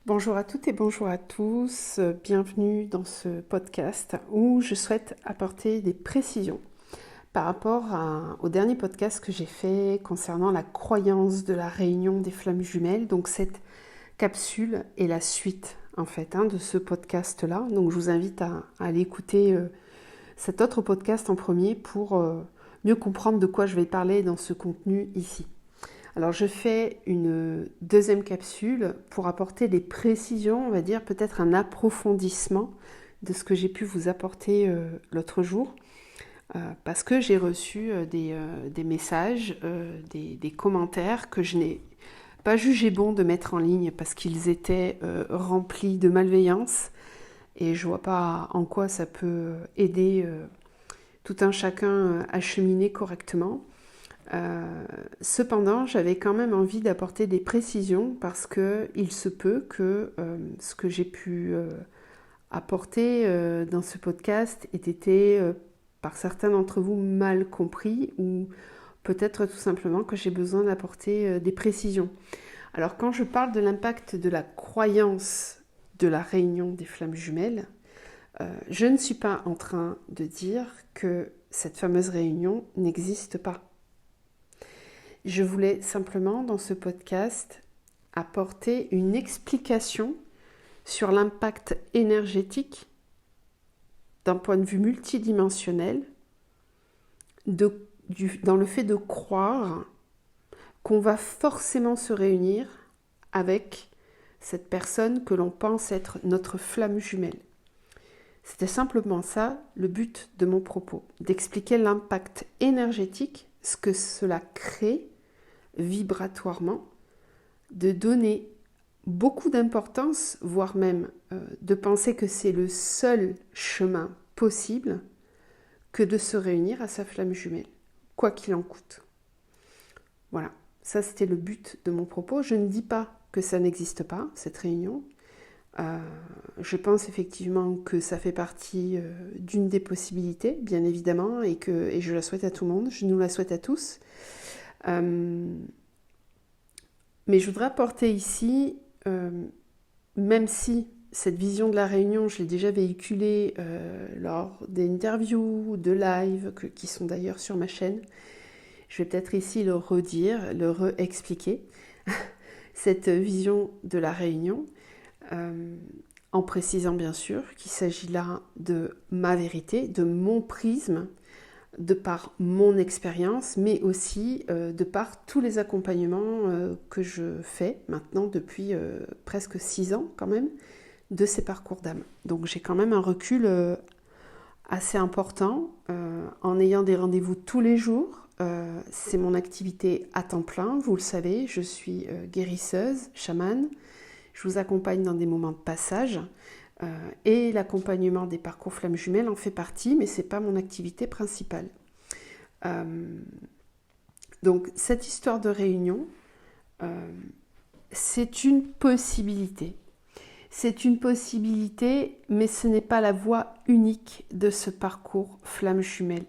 Bonjour à toutes et bonjour à tous, bienvenue dans ce podcast où je souhaite apporter des précisions par rapport au dernier podcast que j'ai fait concernant la croyance de la réunion des flammes jumelles. Donc cette capsule est la suite en fait de ce podcast-là. Donc je vous invite à aller écouter cet autre podcast en premier pour mieux comprendre de quoi je vais parler dans ce contenu ici. Alors je fais une deuxième capsule pour apporter des précisions, on va dire peut-être un approfondissement de ce que j'ai pu vous apporter l'autre jour, parce que j'ai reçu des messages, des commentaires que je n'ai pas jugé bon de mettre en ligne parce qu'ils étaient remplis de malveillance et je vois pas en quoi ça peut aider tout un chacun à cheminer correctement. Cependant, j'avais quand même envie d'apporter des précisions parce que il se peut que ce que j'ai pu apporter dans ce podcast ait été par certains d'entre vous mal compris ou peut-être tout simplement que j'ai besoin d'apporter des précisions. Alors quand je parle de l'impact de la croyance de la réunion des flammes jumelles, je ne suis pas en train de dire que cette fameuse réunion n'existe pas. Je voulais simplement, dans ce podcast, apporter une explication sur l'impact énergétique d'un point de vue multidimensionnel dans le fait de croire qu'on va forcément se réunir avec cette personne que l'on pense être notre flamme jumelle. C'était simplement ça le but de mon propos, d'expliquer l'impact énergétique, ce que cela crée vibratoirement, de donner beaucoup d'importance, voire même de penser que c'est le seul chemin possible que de se réunir à sa flamme jumelle, quoi qu'il en coûte. Voilà, ça c'était le but de mon propos. Je ne dis pas que ça n'existe pas, cette réunion. Je pense effectivement que ça fait partie d'une des possibilités, bien évidemment, et je la souhaite à tout le monde, je nous la souhaite à tous. Mais je voudrais apporter ici, même si cette vision de la réunion, je l'ai déjà véhiculée lors d'interviews, de lives, qui sont d'ailleurs sur ma chaîne, je vais peut-être ici le redire, le réexpliquer, cette vision de la réunion, en précisant bien sûr qu'il s'agit là de ma vérité, de mon prisme, de par mon expérience, mais aussi de par tous les accompagnements que je fais maintenant depuis presque 6 ans quand même, de ces parcours d'âme. Donc j'ai quand même un recul assez important en ayant des rendez-vous tous les jours. C'est mon activité à temps plein, vous le savez, je suis guérisseuse, chamane, je vous accompagne dans des moments de passage. Et l'accompagnement des parcours flammes jumelles en fait partie, mais ce n'est pas mon activité principale. Donc cette histoire de réunion, c'est une possibilité. C'est une possibilité, mais ce n'est pas la voie unique de ce parcours flammes jumelles.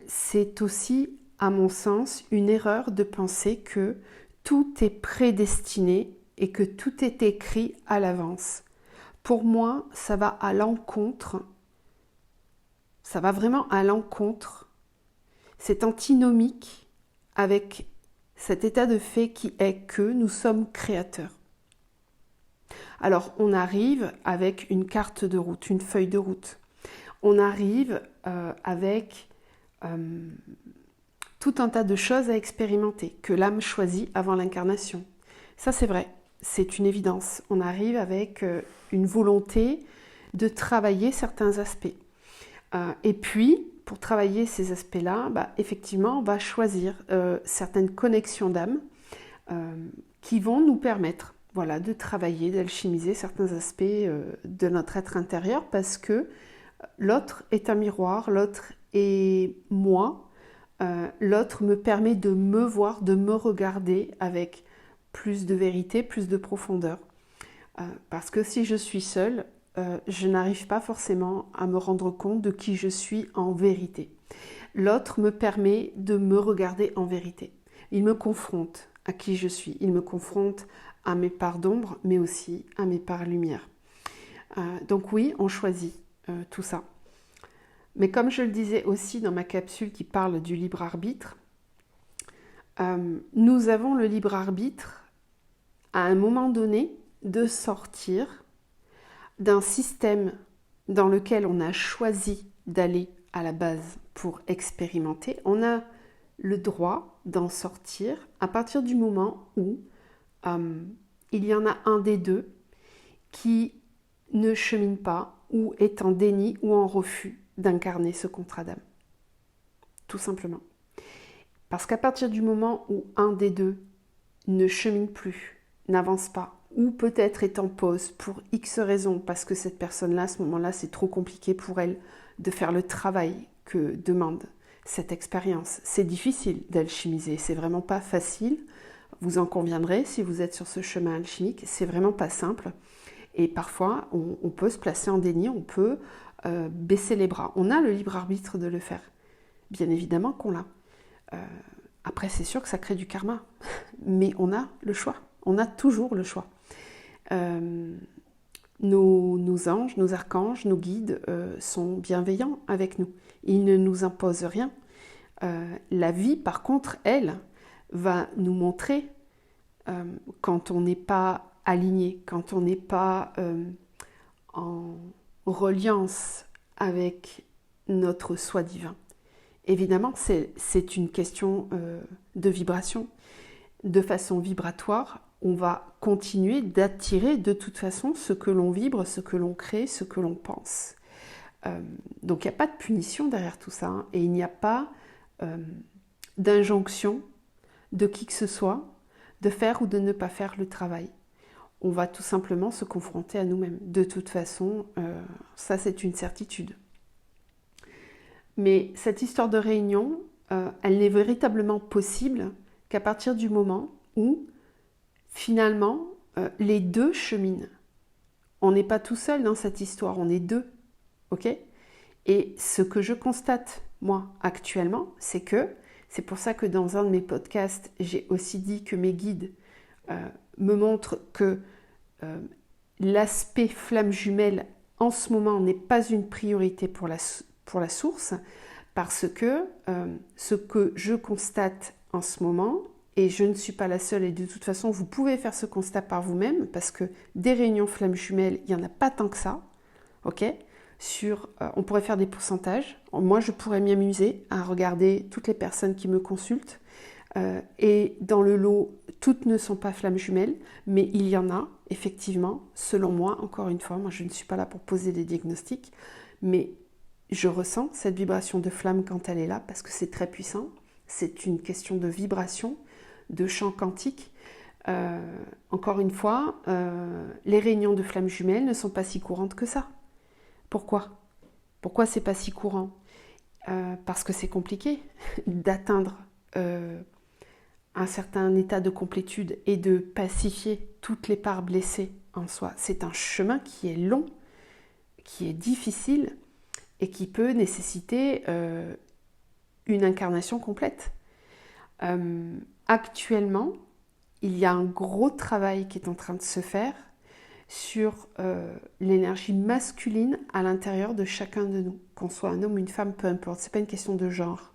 C'est aussi, à mon sens, une erreur de penser que tout est prédestiné et que tout est écrit à l'avance. Pour moi, ça va à l'encontre, ça va vraiment à l'encontre, c'est antinomique avec cet état de fait qui est que nous sommes créateurs. Alors, on arrive avec une carte de route, une feuille de route. On arrive avec tout un tas de choses à expérimenter que l'âme choisit avant l'incarnation. Ça, c'est vrai, c'est une évidence. On arrive avec une volonté de travailler certains aspects. Et puis, pour travailler ces aspects-là, effectivement, on va choisir certaines connexions d'âme qui vont nous permettre de travailler, d'alchimiser certains aspects de notre être intérieur parce que l'autre est un miroir, l'autre est moi, l'autre me permet de me voir, de me regarder avec plus de vérité, plus de profondeur. Parce que si je suis seule, je n'arrive pas forcément à me rendre compte de qui je suis en vérité. L'autre me permet de me regarder en vérité. Il me confronte à qui je suis, il me confronte à mes parts d'ombre, mais aussi à mes parts lumière. Donc oui, on choisit tout ça. Mais comme je le disais aussi dans ma capsule qui parle du libre arbitre, nous avons le libre arbitre à un moment donné de sortir d'un système dans lequel on a choisi d'aller à la base pour expérimenter. On a le droit d'en sortir à partir du moment où il y en a un des deux qui ne chemine pas ou est en déni ou en refus d'incarner ce contrat d'âme. Tout simplement. Parce qu'à partir du moment où un des deux ne chemine plus, n'avance pas, ou peut-être est en pause pour X raisons, parce que cette personne-là, à ce moment-là, c'est trop compliqué pour elle de faire le travail que demande cette expérience. C'est difficile d'alchimiser, c'est vraiment pas facile. Vous en conviendrez, si vous êtes sur ce chemin alchimique, c'est vraiment pas simple. Et parfois, on peut se placer en déni, on peut baisser les bras. On a le libre arbitre de le faire. Bien évidemment qu'on l'a. Après, c'est sûr que ça crée du karma, mais on a le choix. On a toujours le choix. Nos anges, nos archanges, nos guides sont bienveillants avec nous. Ils ne nous imposent rien. La vie, par contre, elle, va nous montrer quand on n'est pas aligné, quand on n'est pas en reliance avec notre soi divin. Évidemment, c'est une question de vibration. De façon vibratoire, on va continuer d'attirer de toute façon ce que l'on vibre, ce que l'on crée, ce que l'on pense. Donc il n'y a pas de punition derrière tout ça, hein, et il n'y a pas d'injonction de qui que ce soit de faire ou de ne pas faire le travail. On va tout simplement se confronter à nous-mêmes. De toute façon, ça c'est une certitude. Mais cette histoire de réunion, elle n'est véritablement possible qu'à partir du moment où, finalement, les deux cheminent. On n'est pas tout seul dans cette histoire, on est deux, ok ? Et ce que je constate, moi, actuellement, c'est pour ça que dans un de mes podcasts, j'ai aussi dit que mes guides me montrent que l'aspect flamme jumelle, en ce moment, n'est pas une priorité pour la source, parce que ce que je constate en ce moment, et je ne suis pas la seule, et de toute façon, vous pouvez faire ce constat par vous-même, parce que des réunions flammes jumelles, il n'y en a pas tant que ça, ok ? On pourrait faire des pourcentages. Moi, je pourrais m'amuser à regarder toutes les personnes qui me consultent, et dans le lot, toutes ne sont pas flammes jumelles, mais il y en a, effectivement, selon moi, encore une fois, moi je ne suis pas là pour poser des diagnostics, mais je ressens cette vibration de flamme quand elle est là, parce que c'est très puissant, c'est une question de vibration, de champ quantique. Encore une fois, les réunions de flammes jumelles ne sont pas si courantes que ça. Pourquoi ? Pourquoi c'est pas si courant ? Parce que c'est compliqué d'atteindre un certain état de complétude et de pacifier toutes les parts blessées en soi. C'est un chemin qui est long, qui est difficile et qui peut nécessiter une incarnation complète. Actuellement, il y a un gros travail qui est en train de se faire sur l'énergie masculine à l'intérieur de chacun de nous, qu'on soit un homme ou une femme, peu importe, c'est pas une question de genre.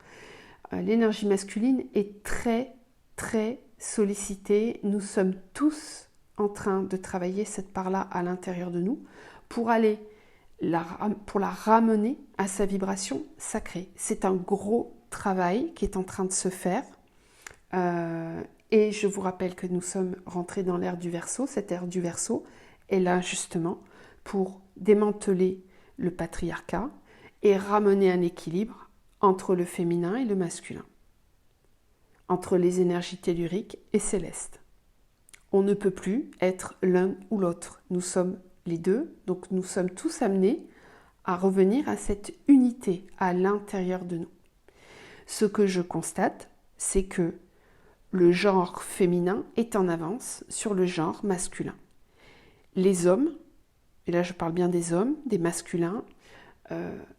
L'énergie masculine est très très sollicitée. Nous sommes tous en train de travailler cette part-là à l'intérieur de nous pour la ramener à sa vibration sacrée. C'est un gros travail qui est en train de se faire. Et je vous rappelle que nous sommes rentrés dans l'ère du Verseau. Cette ère du Verseau est là justement pour démanteler le patriarcat et ramener un équilibre entre le féminin et le masculin, entre les énergies telluriques et célestes. On ne peut plus être l'un ou l'autre. Nous sommes les deux, donc nous sommes tous amenés à revenir à cette unité à l'intérieur de nous. Ce que je constate, c'est que le genre féminin est en avance sur le genre masculin. Les hommes, et là je parle bien des hommes, des masculins,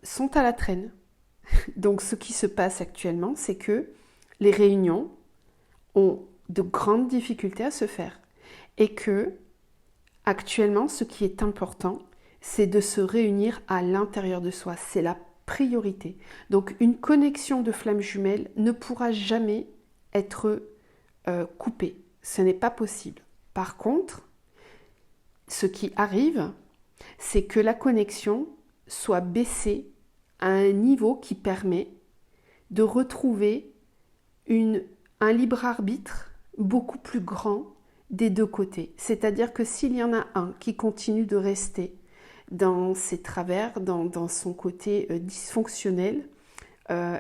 sont à la traîne. Donc ce qui se passe actuellement, c'est que les réunions ont de grandes difficultés à se faire. et que actuellement, ce qui est important, c'est de se réunir à l'intérieur de soi. C'est la priorité. Donc une connexion de flamme jumelle ne pourra jamais être coupée. Ce n'est pas possible. Par contre, ce qui arrive, c'est que la connexion soit baissée à un niveau qui permet de retrouver un libre arbitre beaucoup plus grand des deux côtés. C'est-à-dire que s'il y en a un qui continue de rester dans ses travers, dans son côté dysfonctionnel,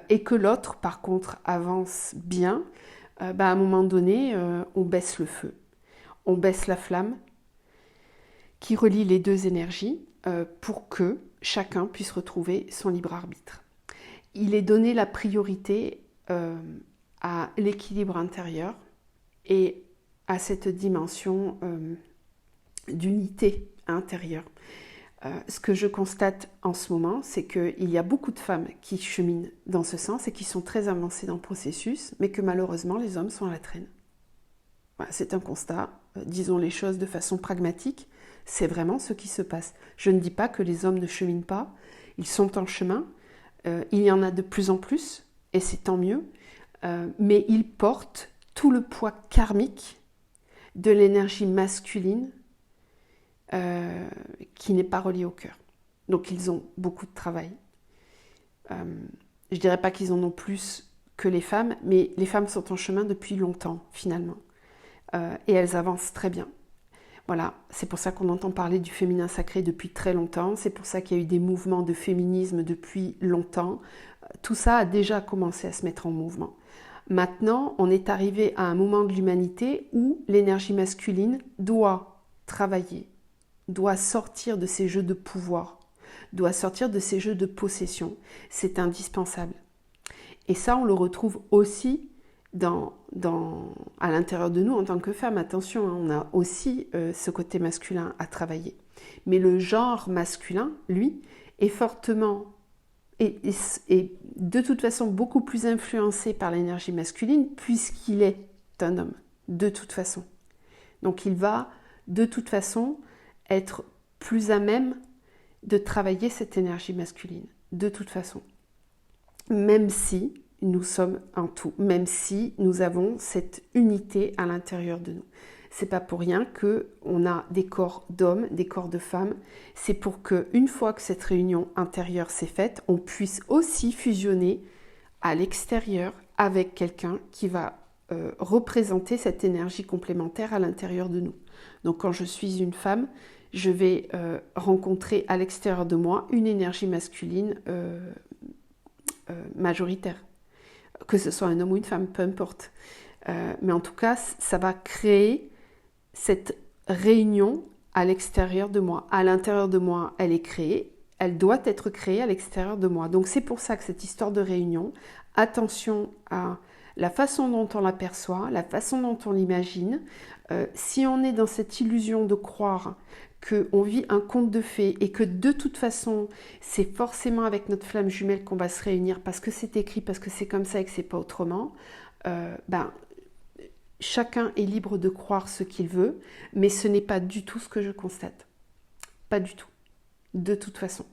et que l'autre, par contre, avance bien, à un moment donné, on baisse le feu, on baisse la flamme qui relie les deux énergies pour que chacun puisse retrouver son libre arbitre. Il est donné la priorité à l'équilibre intérieur et à cette dimension d'unité intérieure. Ce que je constate en ce moment, c'est qu'il y a beaucoup de femmes qui cheminent dans ce sens et qui sont très avancées dans le processus, mais que malheureusement les hommes sont à la traîne. Voilà, c'est un constat, disons les choses de façon pragmatique, c'est vraiment ce qui se passe. Je ne dis pas que les hommes ne cheminent pas, ils sont en chemin, il y en a de plus en plus, et c'est tant mieux, mais ils portent tout le poids karmique de l'énergie masculine qui n'est pas reliée au cœur. Donc ils ont beaucoup de travail. Je ne dirais pas qu'ils en ont plus que les femmes, mais les femmes sont en chemin depuis longtemps finalement. Et elles avancent très bien. Voilà, c'est pour ça qu'on entend parler du féminin sacré depuis très longtemps, c'est pour ça qu'il y a eu des mouvements de féminisme depuis longtemps. Tout ça a déjà commencé à se mettre en mouvement. Maintenant, on est arrivé à un moment de l'humanité où l'énergie masculine doit travailler, doit sortir de ces jeux de pouvoir, doit sortir de ces jeux de possession. C'est indispensable. Et ça, on le retrouve aussi à l'intérieur de nous en tant que femme. Attention, on a aussi ce côté masculin à travailler. Mais le genre masculin, lui, est fortement et de toute façon beaucoup plus influencé par l'énergie masculine puisqu'il est un homme, de toute façon. Donc il va de toute façon être plus à même de travailler cette énergie masculine, de toute façon. Même si nous sommes un tout, même si nous avons cette unité à l'intérieur de nous. C'est pas pour rien qu'on a des corps d'hommes, des corps de femmes. C'est pour qu'une fois que cette réunion intérieure s'est faite, on puisse aussi fusionner à l'extérieur avec quelqu'un qui va représenter cette énergie complémentaire à l'intérieur de nous. Donc quand je suis une femme, je vais rencontrer à l'extérieur de moi une énergie masculine majoritaire. Que ce soit un homme ou une femme, peu importe. Mais en tout cas, ça va créer cette réunion à l'extérieur de moi. À l'intérieur de moi, elle est créée, elle doit être créée à l'extérieur de moi. Donc c'est pour ça que cette histoire de réunion, attention à la façon dont on l'aperçoit, la façon dont on l'imagine. Si on est dans cette illusion de croire qu'on vit un conte de fées et que de toute façon, c'est forcément avec notre flamme jumelle qu'on va se réunir parce que c'est écrit, parce que c'est comme ça et que c'est pas autrement, chacun est libre de croire ce qu'il veut, mais ce n'est pas du tout ce que je constate. Pas du tout. De toute façon.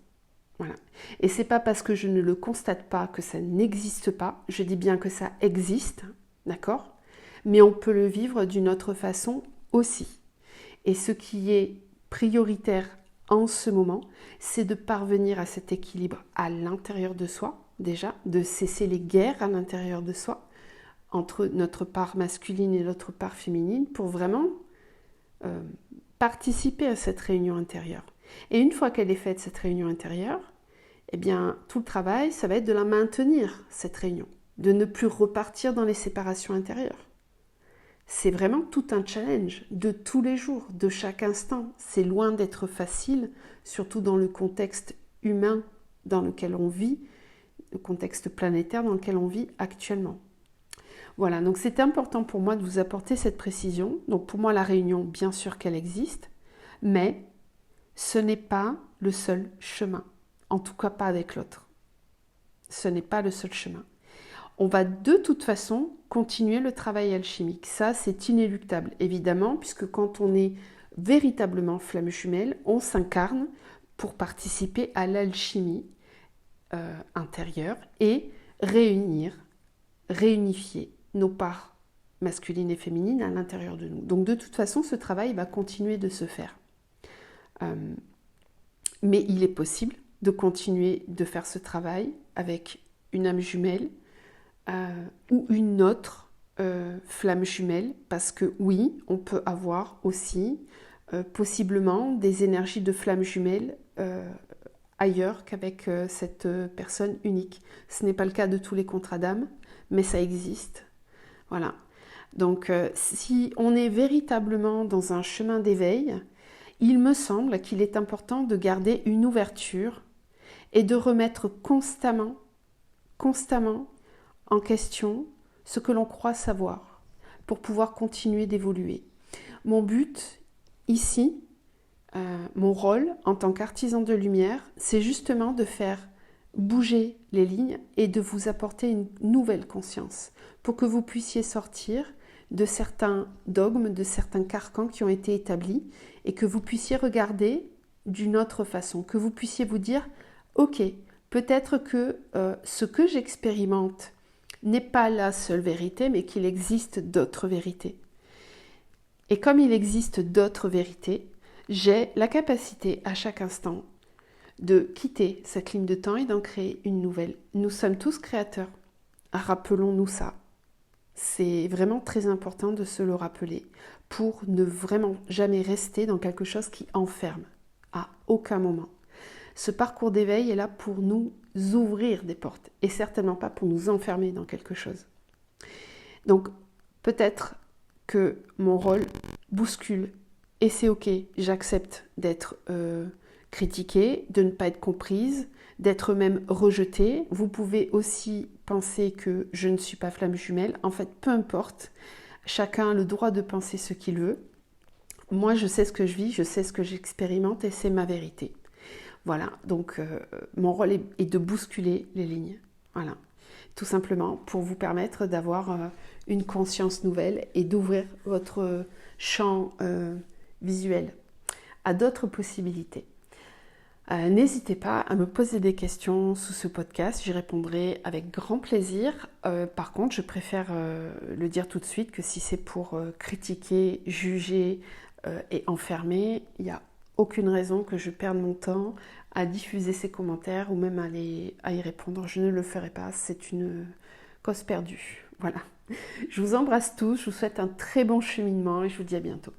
Voilà. Et c'est pas parce que je ne le constate pas que ça n'existe pas. Je dis bien que ça existe, d'accord ? Mais on peut le vivre d'une autre façon aussi. Et ce qui est prioritaire en ce moment, c'est de parvenir à cet équilibre à l'intérieur de soi, déjà, de cesser les guerres à l'intérieur de soi, entre notre part masculine et notre part féminine, pour vraiment participer à cette réunion intérieure. Et une fois qu'elle est faite, cette réunion intérieure, eh bien, tout le travail, ça va être de la maintenir, cette réunion, de ne plus repartir dans les séparations intérieures. C'est vraiment tout un challenge de tous les jours, de chaque instant. C'est loin d'être facile, surtout dans le contexte humain dans lequel on vit, le contexte planétaire dans lequel on vit actuellement. Voilà, donc c'est important pour moi de vous apporter cette précision. Donc pour moi, la réunion, bien sûr qu'elle existe, mais ce n'est pas le seul chemin. En tout cas, pas avec l'autre. Ce n'est pas le seul chemin. On va de toute façon continuer le travail alchimique. Ça, c'est inéluctable, évidemment, puisque quand on est véritablement flamme jumelle, on s'incarne pour participer à l'alchimie intérieure et réunifier nos parts masculines et féminines à l'intérieur de nous. Donc de toute façon, ce travail va continuer de se faire. Mais il est possible de continuer de faire ce travail avec une âme jumelle ou une autre flamme jumelle, parce que oui, on peut avoir aussi possiblement des énergies de flamme jumelle ailleurs qu'avec cette personne unique. Ce n'est pas le cas de tous les contrats d'âme, mais ça existe. Voilà. Donc si on est véritablement dans un chemin d'éveil, il me semble qu'il est important de garder une ouverture et de remettre constamment en question ce que l'on croit savoir pour pouvoir continuer d'évoluer. Mon but ici, mon rôle en tant qu'artisan de lumière, c'est justement de faire bouger les lignes et de vous apporter une nouvelle conscience pour que vous puissiez sortir de certains dogmes, de certains carcans qui ont été établis et que vous puissiez regarder d'une autre façon, que vous puissiez vous dire « Ok, peut-être que ce que j'expérimente n'est pas la seule vérité, mais qu'il existe d'autres vérités. Et comme il existe d'autres vérités, j'ai la capacité à chaque instant de quitter cette ligne de temps et d'en créer une nouvelle. Nous sommes tous créateurs. Rappelons-nous ça. C'est vraiment très important de se le rappeler pour ne vraiment jamais rester dans quelque chose qui enferme à aucun moment. Ce parcours d'éveil est là pour nous ouvrir des portes et certainement pas pour nous enfermer dans quelque chose. Donc peut-être que mon rôle bouscule et c'est ok, j'accepte d'être critiquée, de ne pas être comprise, d'être même rejetée. Vous pouvez aussi penser que je ne suis pas flamme jumelle. En fait, peu importe, chacun a le droit de penser ce qu'il veut. Moi, je sais ce que je vis, je sais ce que j'expérimente et c'est ma vérité. Voilà, donc mon rôle est de bousculer les lignes. Voilà, tout simplement pour vous permettre d'avoir une conscience nouvelle et d'ouvrir votre champ visuel à d'autres possibilités. N'hésitez pas à me poser des questions sous ce podcast, j'y répondrai avec grand plaisir. Par contre, je préfère le dire tout de suite que si c'est pour critiquer, juger et enfermer, il n'y a aucune raison que je perde mon temps à diffuser ces commentaires ou même à y répondre. Je ne le ferai pas, c'est une cause perdue. Voilà. Je vous embrasse tous, je vous souhaite un très bon cheminement et je vous dis à bientôt.